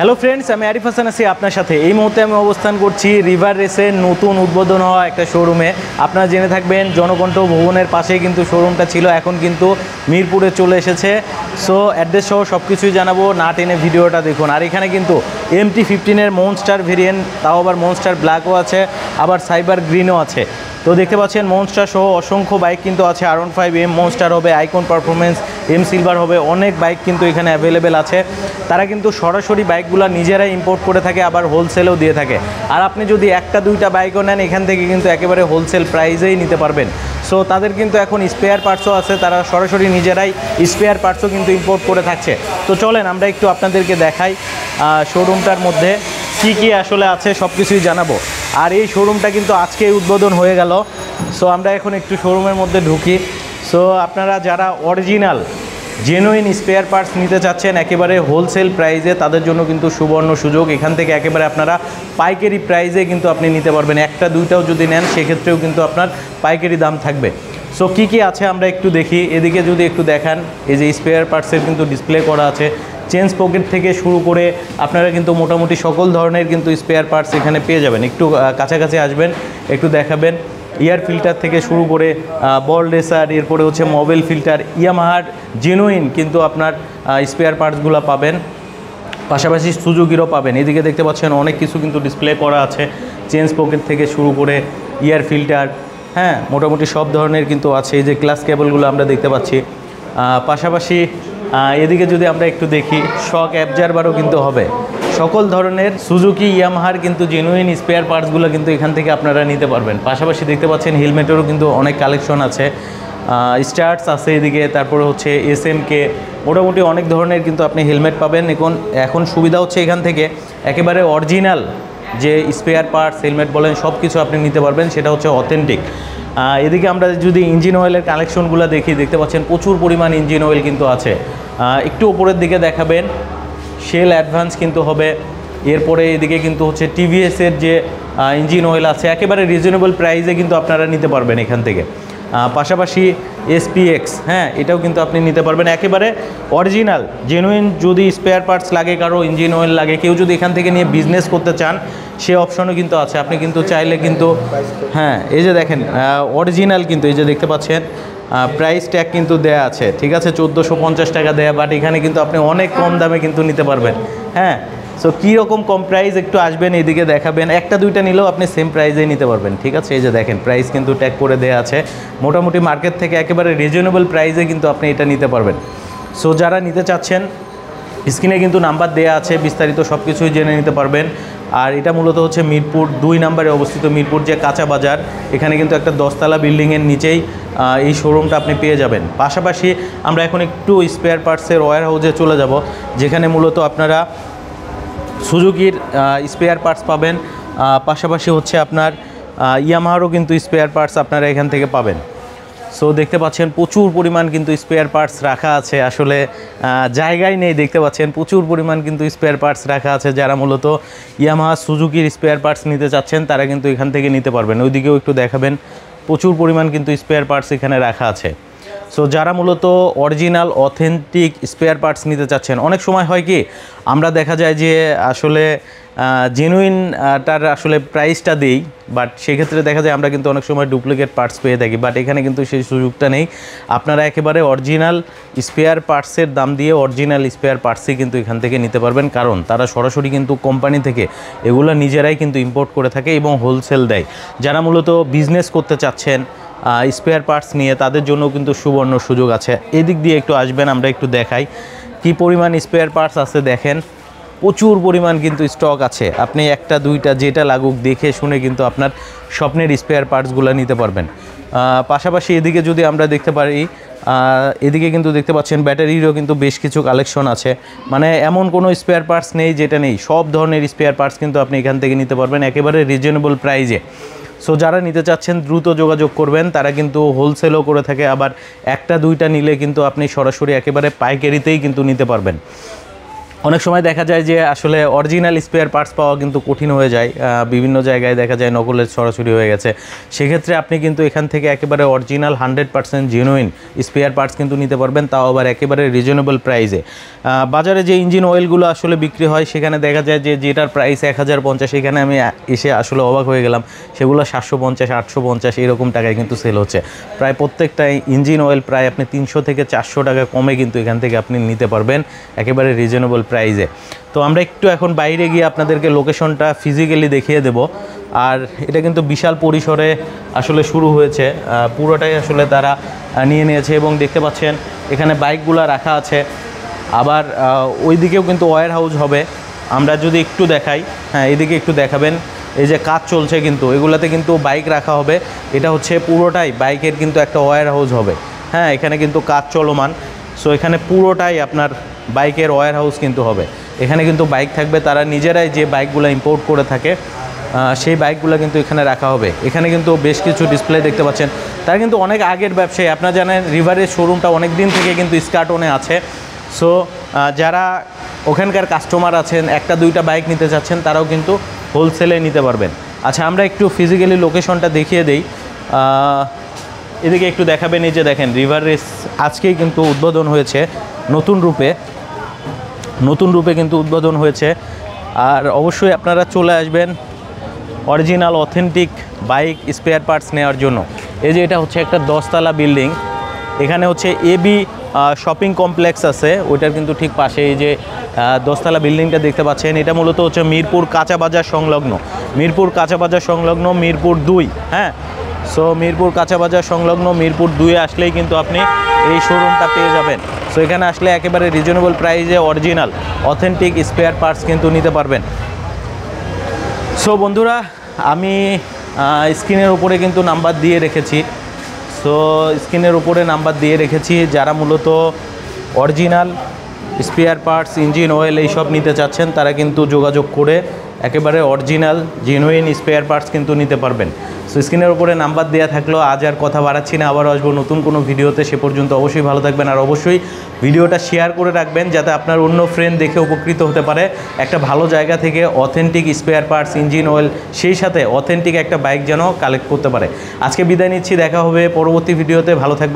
Hello friends, আমি আরিফ হাসান আছি আপনার সাথে। এই মুহূর্তে আমি অবস্থান করছি রিভার রেসের নতুন উদ্বোধন হওয়া একটা শোরুমে। আপনারা জেনে থাকবেন জনকণ্ঠ ভবনের পাশেই কিন্তু শোরুমটা ছিল, এখন কিন্তু মিরপুরে চলে এসেছে। সো অ্যাড্রেস সহ সব কিছুই জানাবো, না টেনে ভিডিওটা দেখুন। আর এখানে কিন্তু MT-15-এর মনস্টার ভেরিয়েন্ট, তাও আবার মনস্টার ব্ল্যাকও আছে, আবার সাইবার গ্রিনও আছে। তো দেখতে পাচ্ছেন মনস্টার সহ অসংখ্য বাইক কিন্তু আছে। R15M মনস্টার হবে, আইকন পারফরমেন্স, M সিলভার হবে, অনেক বাইক কিন্তু এখানে অ্যাভেলেবেল আছে। তারা কিন্তু সরাসরি বাইকগুলো নিজেরাই ইম্পোর্ট করে থাকে, আবার হোলসেলও দিয়ে থাকে। আর আপনি যদি একটা দুইটা বাইকও নেন, এখান থেকে কিন্তু একেবারে হোলসেল প্রাইসেই নিতে পারবেন। সো তাদের কিন্তু এখন স্পেয়ার পার্টসও আছে, তারা সরাসরি নিজেরাই স্পেয়ার পার্টসও কিন্তু ইম্পোর্ট করে থাকছে। তো চলেন আমরা একটু আপনাদেরকে দেখাই শোরুমটার মধ্যে কি কি আসলে আছে, সব কিছুই জানাবো। আর এই শোরুমটা কিন্তু আজকেই উদ্বোধন হয়ে গেল। সো আমরা এখন একটু শোরুমের মধ্যে ঢুকি। সো আপনারা যারা অরিজিনাল জেনুইন স্পেয়ার পার্টস নিতে চাচ্ছেন একেবারে হোলসেল প্রাইসে, তাদের জন্য কিন্তু সুবর্ণ সুযোগ। এখান থেকে একেবারে আপনারা পাইকারি প্রাইসে কিন্তু আপনি নিতে পারবেন। একটা দুইটাও যদি নেন সেক্ষেত্রেও কিন্তু আপনার পাইকারি দাম থাকবে। সো কী কী আছে আমরা একটু দেখি। এদিকে যদি একটু দেখান, এই যে স্পেয়ার পার্টসের কিন্তু ডিসপ্লে করা আছে। চেঞ্জ পকেট থেকে শুরু করে আপনারা কিন্তু মোটামুটি সকল ধরনের কিন্তু স্পেয়ার পার্টস এখানে পেয়ে যাবেন। একটু কাছাকাছি আসবেন, একটু দেখাবেন। এয়ার ফিল্টার থেকে শুরু করে বল রেসার, এরপরে হচ্ছে মোবাইল ফিল্টার, ইয়ামাহার জেনুইন কিন্তু আপনার স্পেয়ার পার্টসগুলো পাবেন। পাশাপাশি সুজুকিরও পাবেন। এদিকে দেখতে পাচ্ছেন অনেক কিছু কিন্তু ডিসপ্লে করা আছে, চেঞ্জ পকেট থেকে শুরু করে এয়ার ফিল্টার, হ্যাঁ মোটামুটি সব ধরনের কিন্তু আছে। এই যে ক্লাস কেবলগুলো আমরা দেখতে পাচ্ছি। পাশাপাশি এদিকে যদি আমরা একটু দেখি, শক অ্যাবজারভারও কিন্তু হবে। সকল ধরনের সুজুকি ইয়ামাহার কিন্তু জেনুইন স্পেয়ার পার্টসগুলো কিন্তু এখান থেকে আপনারা নিতে পারবেন। পাশাপাশি দেখতে পাচ্ছেন হেলমেটেরও কিন্তু অনেক কালেকশন আছে, স্টার্টস আছে এদিকে, তারপরে হচ্ছে SMK, মোটামুটি অনেক ধরনের কিন্তু আপনি হেলমেট পাবেন। এখন সুবিধা হচ্ছে এখান থেকে একেবারে অরিজিনাল যে স্পেয়ার পার্টস হেলমেট বলেন সব কিছু আপনি নিতে পারবেন, সেটা হচ্ছে অথেন্টিক। এদিকে আমরা যদি ইঞ্জিন অয়েলের কালেকশনগুলো দেখি, দেখতে পাচ্ছেন প্রচুর পরিমাণ ইঞ্জিন অয়েল কিন্তু আছে। একটু উপরের দিকে দেখাবেন, শেল অ্যাডভান্স কিন্তু হবে। এরপরে এদিকে কিন্তু হচ্ছে TVS-এর যে ইঞ্জিন অয়েল আছে, একেবারে রিজনেবল প্রাইসে কিন্তু আপনারা নিতে পারবেন এখান থেকে। পাশাপাশি SPX, হ্যাঁ এটাও কিন্তু আপনি নিতে পারবেন একেবারে অরিজিনাল জেনুইন। যদি স্পেয়ার পার্টস লাগে, কারো ইঞ্জিন অয়েল লাগে, কেউ যদি এখান থেকে নিয়ে বিজনেস করতে চান, সে অপশনও কিন্তু আছে। আপনি কিন্তু চাইলে কিন্তু, হ্যাঁ এই যে দেখেন অরিজিনাল কিন্তু এই যে দেখতে পাচ্ছেন প্রাইস ট্যাগ কিন্তু দেয়া আছে, ঠিক আছে 1450 টাকা দেয়া, বাট এখানে কিন্তু আপনি অনেক কম দামে কিন্তু নিতে পারবেন। হ্যাঁ, সো কীরকম কম প্রাইস একটু আসবেন, এইদিকে দেখাবেন। একটা দুইটা নিলেও আপনি সেম প্রাইসেই নিতে পারবেন, ঠিক আছে। এই যে দেখেন প্রাইস কিন্তু ট্যাগ করে দেওয়া আছে, মোটামুটি মার্কেট থেকে একেবারে রিজনেবল প্রাইসে কিন্তু আপনি এটা নিতে পারবেন। সো যারা নিতে চাচ্ছেন, স্ক্রিনে কিন্তু নাম্বার দেওয়া আছে, বিস্তারিত সব কিছুই জেনে নিতে পারবেন। আর এটা মূলত হচ্ছে মিরপুর 2 নম্বরে অবস্থিত। মিরপুর যে কাঁচা বাজার, এখানে কিন্তু একটা 10তলা বিল্ডিংয়ের নিচেই এই শোরুমটা আপনি পেয়ে যাবেন। পাশাপাশি আমরা এখন একটু স্পেয়ার পার্টসের ওয়্যার হাউসে চলে যাব, যেখানে মূলত আপনারা সুজুকির স্পেয়ার পার্টস পাবেন। পাশাপাশি হচ্ছে আপনার ইয়ামাহারও কিন্তু স্পেয়ার পার্টস আপনারা এখান থেকে পাবেন। সো দেখতে পাচ্ছেন প্রচুর পরিমাণ কিন্তু স্পেয়ার পার্টস রাখা আছে, আসলে জায়গায় নেই। দেখতে পাচ্ছেন প্রচুর পরিমাণ কিন্তু স্পেয়ার পার্টস রাখা আছে। যারা মূলত ইয়ামাহা সুজুকির স্পেয়ার পার্টস নিতে চাচ্ছেন, তারা কিন্তু এখান থেকে নিতে পারবেন। ওইদিকেও একটু দেখাবেন, প্রচুর পরিমাণ কিন্তু স্পেয়ার পার্টস এখানে রাখা আছে। সো যারা মূলত অরিজিনাল অথেন্টিক স্পেয়ার পার্টস নিতে চাচ্ছেন, অনেক সময় হয় কি আমরা দেখা যায় যে আসলে জেনুইনটার আসলে প্রাইসটা দিই, বাট সেক্ষেত্রে দেখা যায় আমরা কিন্তু অনেক সময় ডুপ্লিকেট পার্টস পেয়ে থাকি, বাট এখানে কিন্তু সেই সুযোগটা নেই। আপনারা একেবারে অরিজিনাল স্পেয়ার পার্টসের দাম দিয়ে অরিজিনাল স্পেয়ার পার্টসই কিন্তু এখান থেকে নিতে পারবেন, কারণ তারা সরাসরি কিন্তু কোম্পানি থেকে এগুলো নিজেরাই কিন্তু ইম্পোর্ট করে থাকে এবং হোলসেল দেয়। যারা মূলত বিজনেস করতে চাচ্ছেন স্পেয়ার পার্টস নিয়ে, তাদের জন্য কিন্তু সুবর্ণ সুযোগ আছে। এদিক দিয়ে একটু আসবেন, আমরা একটু দেখাই কি পরিমাণ স্পেয়ার পার্টস আছে। দেখেন প্রচুর পরিমাণ কিন্তু স্টক আছে, আপনি একটা দুইটা যেটা লাগুক দেখে শুনে কিন্তু আপনার স্বপ্নের স্পেয়ার পার্টসগুলো নিতে পারবেন। পাশাপাশি এদিকে যদি আমরা দেখতে পারি, এদিকে কিন্তু দেখতে পাচ্ছেন ব্যাটারিরও কিন্তু বেশ কিছু কালেকশন আছে। মানে এমন কোনো স্পেয়ার পার্টস নেই যেটা নেই, সব ধরনের স্পেয়ার পার্টস কিন্তু আপনি এখান থেকে নিতে পারবেন একেবারে রিজনেবল প্রাইজে। সো যারা নিতে চাচ্ছেন দ্রুত যোগাযোগ করবেন, তারা কিন্তু হোলসেলও করে থাকে, আবার একটা দুইটা নিলে কিন্তু আপনি সরাসরি একেবারে পাইকারিতেই কিন্তু নিতে পারবেন। অনেক সময় দেখা যায় যে আসলে অরিজিনাল স্পেয়ার পার্টস পাওয়া কিন্তু কঠিন হয়ে যায়, বিভিন্ন জায়গায় দেখা যায় নকলের সরাসরি হয়ে গেছে। সেক্ষেত্রে আপনি কিন্তু এখান থেকে একেবারে অরিজিনাল 100% জেনুইন স্পেয়ার পার্টস কিন্তু নিতে পারবেন, তাও আবার একেবারে রিজনেবল প্রাইসে। বাজারে যে ইঞ্জিন অয়েলগুলো আসলে বিক্রি হয় সেখানে দেখা যায় যে যেটার প্রাইস 1050, সেখানে আমি এসে আসলে অবাক হয়ে গেলাম, সেগুলো 750 850 এরকম টাকায় কিন্তু সেল হচ্ছে। প্রায় প্রত্যেকটা ইঞ্জিন অয়েল প্রায় আপনি 300 থেকে 400 টাকা কমে কিন্তু এখান থেকে আপনি নিতে পারবেন একেবারে রিজনেবল প্রাইসে। তো আমরা একটু এখন বাইরে গিয়ে আপনাদেরকে লোকেশনটা ফিজিক্যালি দেখিয়ে দেব। আর এটা কিন্তু বিশাল পরিসরে আসলে শুরু হয়েছে, পুরোটাই আসলে তারা নিয়ে নিয়েছে এবং দেখতে পাচ্ছেন এখানে বাইকগুলো রাখা আছে। আবার ওই দিকেও কিন্তু ওয়্যার হাউস হবে। আমরা যদি একটু দেখাই, হ্যাঁ এদিকে একটু দেখাবেন, এই যে কাজ চলছে কিন্তু এগুলাতে কিন্তু বাইক রাখা হবে। এটা হচ্ছে পুরোটাই বাইকের কিন্তু একটা ওয়্যার হাউস হবে। হ্যাঁ এখানে কিন্তু কাজ চলমান, সো এখানে পুরোটাই আপনার বাইকের ওয়্যার হাউস কিন্তু হবে। এখানে কিন্তু বাইক থাকবে, তারা নিজেরাই যে বাইকগুলো ইম্পোর্ট করে থাকে সেই বাইকগুলো কিন্তু এখানে রাখা হবে। এখানে কিন্তু বেশ কিছু ডিসপ্লে দেখতে পাচ্ছেন, তারা কিন্তু অনেক আগের ব্যবসায়ী। আপনারা জানেন রিভারের শোরুমটা অনেক দিন থেকে কিন্তু স্কার্টনে আছে। সো যারা ওখানকার কাস্টমার আছেন, একটা দুইটা বাইক নিতে চাচ্ছেন, তারাও কিন্তু হোলসেলে নিতে পারবেন। আচ্ছা আমরা একটু ফিজিক্যালি লোকেশনটা দেখিয়ে দিই। এদিকে একটু দেখাবেন, এই যে দেখেন রিভার রেস আজকেই কিন্তু উদ্বোধন হয়েছে নতুন রূপে কিন্তু উদ্বোধন হয়েছে। আর অবশ্যই আপনারা চলে আসবেন original authentic bike spare parts নেওয়ার জন্য। এই যে এটা হচ্ছে একটা 10 তলা বিল্ডিং, এখানে হচ্ছে এবি শপিং কমপ্লেক্স আছে, ওইটার কিন্তু ঠিক পাশে এই যে 10 তলা বিল্ডিংটা দেখতে পাচ্ছেন। এটা মূলত হচ্ছে মিরপুর কাঁচা বাজার সংলগ্ন, মিরপুর 2। হ্যাঁ, সো মিরপুর কাঁচা বাজার সংলগ্ন মিরপুর 2-এ আসলেই কিন্তু আপনি এই শোরুমটা পেয়ে যাবেন। সো এখানে আসলে একেবারে রিজনেবল প্রাইসে অরিজিনাল অথেন্টিক স্পেয়ার পার্টস কিন্তু নিতে পারবেন। সো বন্ধুরা, আমি স্ক্রিনের উপরে কিন্তু নাম্বার দিয়ে রেখেছি। যারা মূলত original spare parts, engine oil এইসব নিতে চাচ্ছেন, তারা কিন্তু যোগাযোগ করে একেবারে অরিজিনাল জেনুইন স্পেয়ার পার্টস কিন্তু নিতে পারবেন। সো স্ক্রিনের উপরে নাম্বার দেওয়া থাকলো। আজ আর কথা বাড়াচ্ছি না, আবারও আসবো নতুন কোনো ভিডিওতে। সে পর্যন্ত অবশ্যই ভালো থাকবেন, আর অবশ্যই ভিডিওটা শেয়ার করে রাখবেন যাতে আপনার অন্য ফ্রেন্ড দেখে উপকৃত হতে পারে। একটা ভালো জায়গা থেকে authentic spare parts, engine oil, সেই সাথে অথেন্টিক একটা বাইক যেন কালেক্ট করতে পারে। আজকে বিদায় নিচ্ছি, দেখা হবে পরবর্তী ভিডিওতে। ভালো থাকবেন।